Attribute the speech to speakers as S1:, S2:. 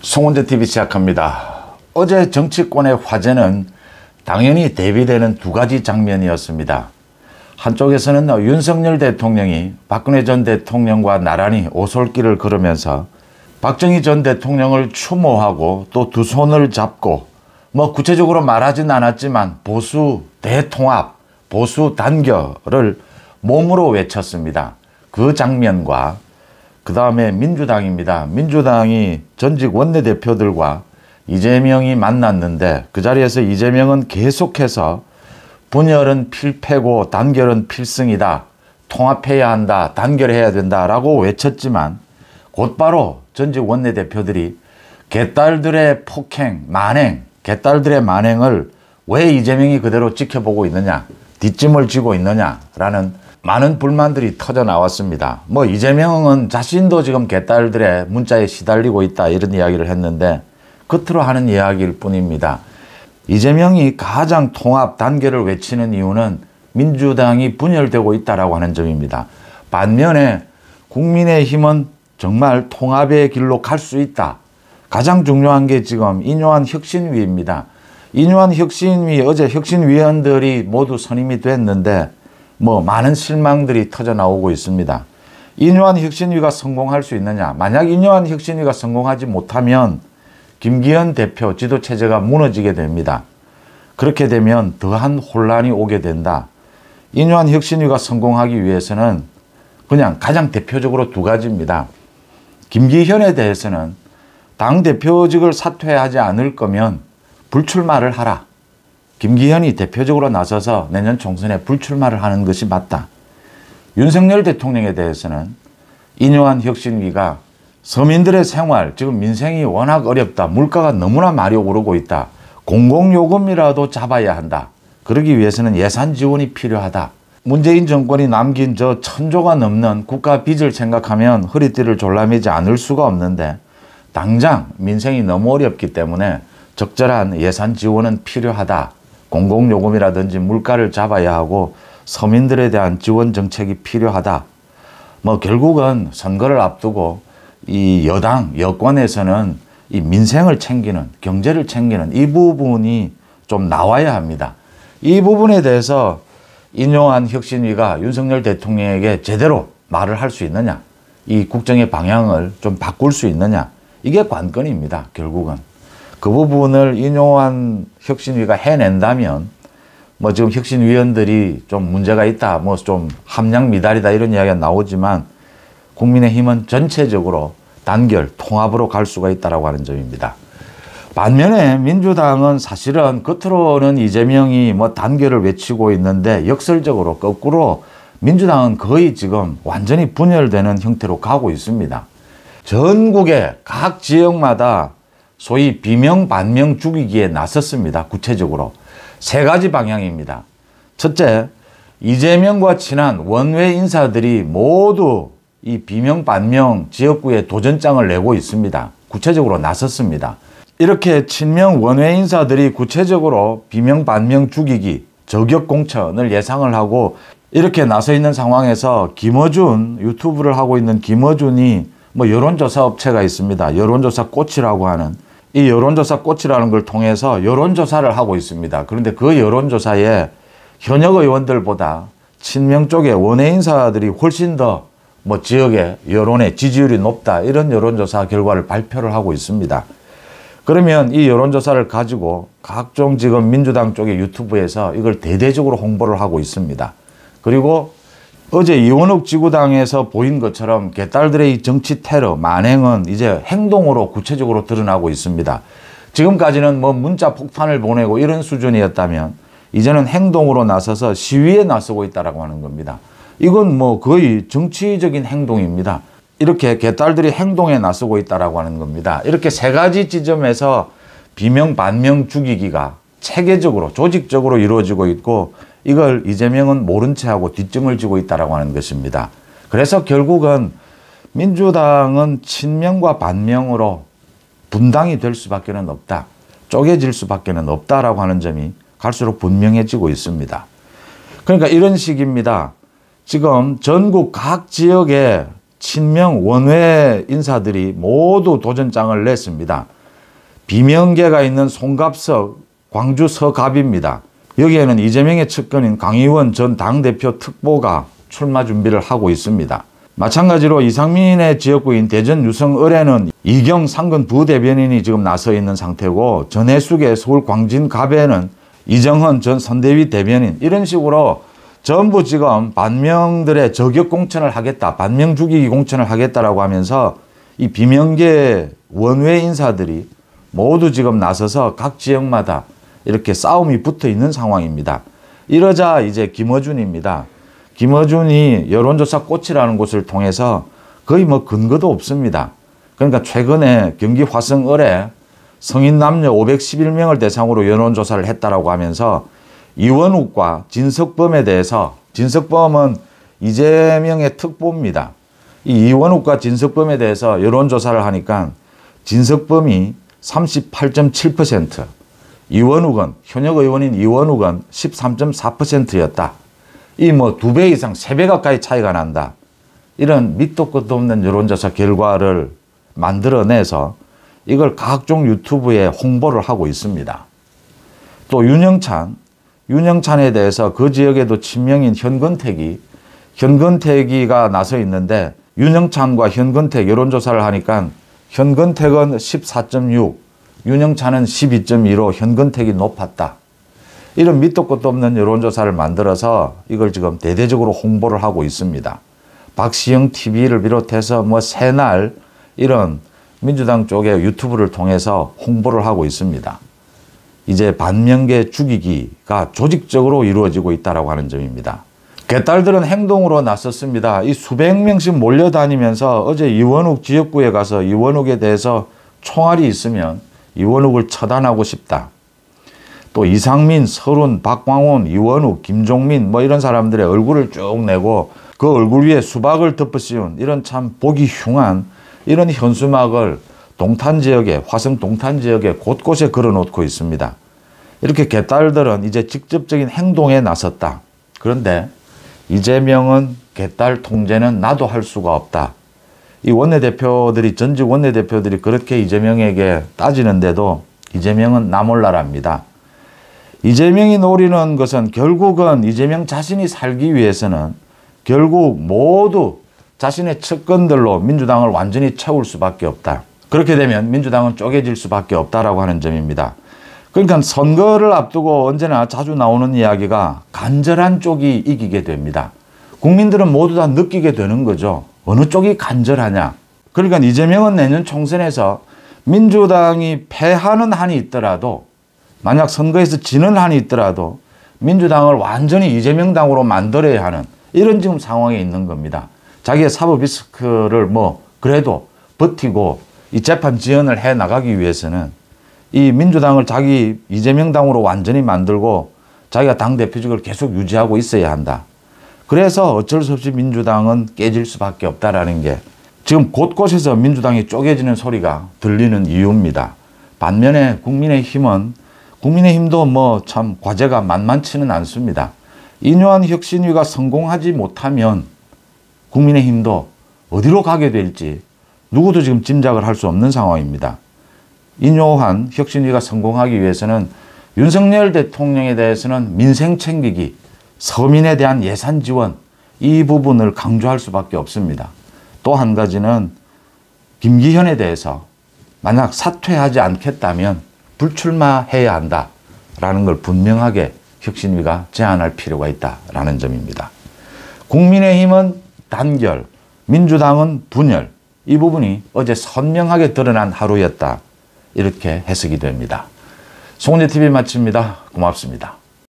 S1: 송원재TV 시작합니다. 어제 정치권의 화제는 당연히 대비되는 두 가지 장면이었습니다. 한쪽에서는 윤석열 대통령이 박근혜 전 대통령과 나란히 오솔길을 걸으면서 박정희 전 대통령을 추모하고 또 두 손을 잡고 구체적으로 말하진 않았지만 보수 대통합, 보수 단결을 몸으로 외쳤습니다. 그 장면과 그 다음에 민주당입니다. 민주당이 전직 원내대표들과 이재명이 만났는데 그 자리에서 이재명은 계속해서 분열은 필패고 단결은 필승이다. 통합해야 한다. 단결해야 된다라고 외쳤지만 곧바로 전직 원내대표들이 개딸들의 폭행, 만행, 개딸들의 만행을 왜 이재명이 그대로 지켜보고 있느냐, 뒷짐을 지고 있느냐라는 많은 불만들이 터져 나왔습니다. 이재명은 자신도 지금 개딸들의 문자에 시달리고 있다 이런 이야기를 했는데 겉으로 하는 이야기일 뿐입니다. 이재명이 가장 통합 단결을 외치는 이유는 민주당이 분열되고 있다라고 하는 점입니다. 반면에 국민의힘은 정말 통합의 길로 갈 수 있다. 가장 중요한 게 지금 인요한 혁신위입니다. 인요한 혁신위 어제 혁신위원들이 모두 선임이 됐는데 많은 실망들이 터져 나오고 있습니다. 인요한 혁신위가 성공할 수 있느냐? 만약 인요한 혁신위가 성공하지 못하면 김기현 대표 지도체제가 무너지게 됩니다. 그렇게 되면 더한 혼란이 오게 된다. 인요한 혁신위가 성공하기 위해서는 그냥 가장 대표적으로 두 가지입니다. 김기현에 대해서는 당대표직을 사퇴하지 않을 거면 불출마를 하라. 김기현이 대표적으로 나서서 내년 총선에 불출마를 하는 것이 맞다. 윤석열 대통령에 대해서는 인요한 혁신위가 서민들의 생활, 지금 민생이 워낙 어렵다. 물가가 너무나 많이 오르고 있다. 공공요금이라도 잡아야 한다. 그러기 위해서는 예산 지원이 필요하다. 문재인 정권이 남긴 저 1000조가 넘는 국가 빚을 생각하면 허리띠를 졸라매지 않을 수가 없는데 당장 민생이 너무 어렵기 때문에 적절한 예산 지원은 필요하다. 공공요금이라든지 물가를 잡아야 하고 서민들에 대한 지원 정책이 필요하다. 결국은 선거를 앞두고 이 여당, 여권에서는 이 민생을 챙기는, 경제를 챙기는 이 부분이 좀 나와야 합니다. 이 부분에 대해서 인요한 혁신위가 윤석열 대통령에게 제대로 말을 할 수 있느냐, 이 국정의 방향을 좀 바꿀 수 있느냐, 이게 관건입니다. 결국은. 그 부분을 인요한 혁신위가 해낸다면 지금 혁신위원들이 좀 문제가 있다, 좀 함량 미달이다 이런 이야기가 나오지만 국민의힘은 전체적으로 단결, 통합으로 갈 수가 있다라고 하는 점입니다. 반면에 민주당은 사실은 겉으로는 이재명이 단결을 외치고 있는데 역설적으로 거꾸로 민주당은 거의 지금 완전히 분열되는 형태로 가고 있습니다. 전국의 각 지역마다 소위 비명 반명 죽이기에 나섰습니다. 구체적으로 세 가지 방향입니다. 첫째, 이재명과 친한 원외 인사들이 모두 이 비명 반명 지역구에 도전장을 내고 있습니다. 구체적으로 나섰습니다. 이렇게 친명 원외 인사들이 구체적으로 비명 반명 죽이기, 저격 공천을 예상을 하고 이렇게 나서 있는 상황에서 김어준, 유튜브를 하고 있는 김어준이 여론조사 업체가 있습니다. 여론조사 꽃이라고 하는 이 여론조사 꽃이라는 걸 통해서 여론조사를 하고 있습니다. 그런데 그 여론조사에 현역 의원들보다 친명 쪽의 원외 인사들이 훨씬 더 지역의 여론의 지지율이 높다. 이런 여론조사 결과를 발표를 하고 있습니다. 그러면 이 여론조사를 가지고 각종 지금 민주당 쪽의 유튜브에서 이걸 대대적으로 홍보를 하고 있습니다. 그리고 어제 이원욱 지구당에서 보인 것처럼 개딸들의 이 정치 테러, 만행은 이제 행동으로 구체적으로 드러나고 있습니다. 지금까지는 문자 폭탄을 보내고 이런 수준이었다면 이제는 행동으로 나서서 시위에 나서고 있다라고 하는 겁니다. 이건 거의 정치적인 행동입니다. 이렇게 개딸들이 행동에 나서고 있다라고 하는 겁니다. 이렇게 세 가지 지점에서 비명 반명 죽이기가 체계적으로, 조직적으로 이루어지고 있고 이걸 이재명은 모른 채 하고 뒷짐을 지고 있다라고 하는 것입니다. 그래서 결국은 민주당은 친명과 반명으로 분당이 될 수밖에 없다. 쪼개질 수밖에 없다라고 하는 점이 갈수록 분명해지고 있습니다. 그러니까 이런 식입니다. 지금 전국 각 지역에 친명 원외 인사들이 모두 도전장을 냈습니다. 비명계가 있는 송갑석, 광주 서갑입니다. 여기에는 이재명의 측근인 강의원 전 당대표 특보가 출마 준비를 하고 있습니다. 마찬가지로 이상민의 지역구인 대전 유성을에는 이경 상근 부대변인이 지금 나서 있는 상태고, 전해숙의 서울 광진갑에는 이정헌 전 선대위 대변인, 이런 식으로 전부 지금 반명들의 저격 공천을 하겠다, 반명 죽이기 공천을 하겠다라고 하면서 이 비명계 원외 인사들이 모두 지금 나서서 각 지역마다 이렇게 싸움이 붙어 있는 상황입니다. 이러자 이제 김어준입니다. 김어준이 여론조사 꽃이라는 곳을 통해서 거의 뭐 근거도 없습니다. 그러니까 최근에 경기 화성을에 성인 남녀 511명을 대상으로 여론조사를 했다라고 하면서 이원욱과 진석범에 대해서, 진석범은 이재명의 특보입니다. 이 이원욱과 진석범에 대해서 여론조사를 하니까 진석범이 38.7%, 이원욱은, 현역 의원인 이원욱은 13.4%였다. 이 뭐 2배 이상, 3배 가까이 차이가 난다. 이런 밑도 끝도 없는 여론조사 결과를 만들어내서 이걸 각종 유튜브에 홍보를 하고 있습니다. 또 윤영찬에 대해서 그 지역에도 친명인 현근택이가 나서 있는데, 윤영찬과 현근택 여론조사를 하니까 현근택은 14.6, 윤영찬은 12.2로 현근택이 높았다. 이런 밑도 끝도 없는 여론조사를 만들어서 이걸 지금 대대적으로 홍보를 하고 있습니다. 박시영 TV를 비롯해서 뭐 새날 이런 민주당 쪽의 유튜브를 통해서 홍보를 하고 있습니다. 이제 반명계 죽이기가 조직적으로 이루어지고 있다고 하는 점입니다. 개딸들은 행동으로 나섰습니다. 이 수백 명씩 몰려다니면서 어제 이원욱 지역구에 가서 이원욱에 대해서 총알이 있으면 이원욱을 처단하고 싶다. 또 이상민, 서른, 박광훈, 이원욱, 김종민 뭐 이런 사람들의 얼굴을 쭉 내고 그 얼굴 위에 수박을 덮어 씌운 이런 참 보기 흉한 이런 현수막을 동탄 지역에, 화성 동탄 지역에 곳곳에 걸어놓고 있습니다. 이렇게 개딸들은 이제 직접적인 행동에 나섰다. 그런데 이재명은 개딸 통제는 나도 할 수가 없다. 이 원내대표들이, 전직 원내대표들이 그렇게 이재명에게 따지는데도 이재명은 나 몰라랍니다. 이재명이 노리는 것은 결국은 이재명 자신이 살기 위해서는 결국 모두 자신의 측근들로 민주당을 완전히 채울 수밖에 없다. 그렇게 되면 민주당은 쪼개질 수밖에 없다라고 하는 점입니다. 그러니까 선거를 앞두고 언제나 자주 나오는 이야기가 간절한 쪽이 이기게 됩니다. 국민들은 모두 다 느끼게 되는 거죠. 어느 쪽이 간절하냐. 그러니까 이재명은 내년 총선에서 민주당이 패하는 한이 있더라도, 만약 선거에서 지는 한이 있더라도 민주당을 완전히 이재명 당으로 만들어야 하는 이런 지금 상황에 있는 겁니다. 자기의 사법 리스크를 뭐 그래도 버티고 이 재판 지연을 해 나가기 위해서는 이 민주당을 자기 이재명 당으로 완전히 만들고 자기가 당대표직을 계속 유지하고 있어야 한다. 그래서 어쩔 수 없이 민주당은 깨질 수밖에 없다라는 게 지금 곳곳에서 민주당이 쪼개지는 소리가 들리는 이유입니다. 반면에 국민의힘도 뭐 참 과제가 만만치는 않습니다. 인요한 혁신위가 성공하지 못하면 국민의힘도 어디로 가게 될지 누구도 지금 짐작을 할 수 없는 상황입니다. 인요한 혁신위가 성공하기 위해서는 윤석열 대통령에 대해서는 민생 챙기기, 서민에 대한 예산 지원, 이 부분을 강조할 수밖에 없습니다. 또 한 가지는 김기현에 대해서 만약 사퇴하지 않겠다면 불출마해야 한다라는 걸 분명하게 혁신위가 제안할 필요가 있다라는 점입니다. 국민의힘은 단결, 민주당은 분열, 이 부분이 어제 선명하게 드러난 하루였다. 이렇게 해석이 됩니다. 송은재TV 마칩니다. 고맙습니다.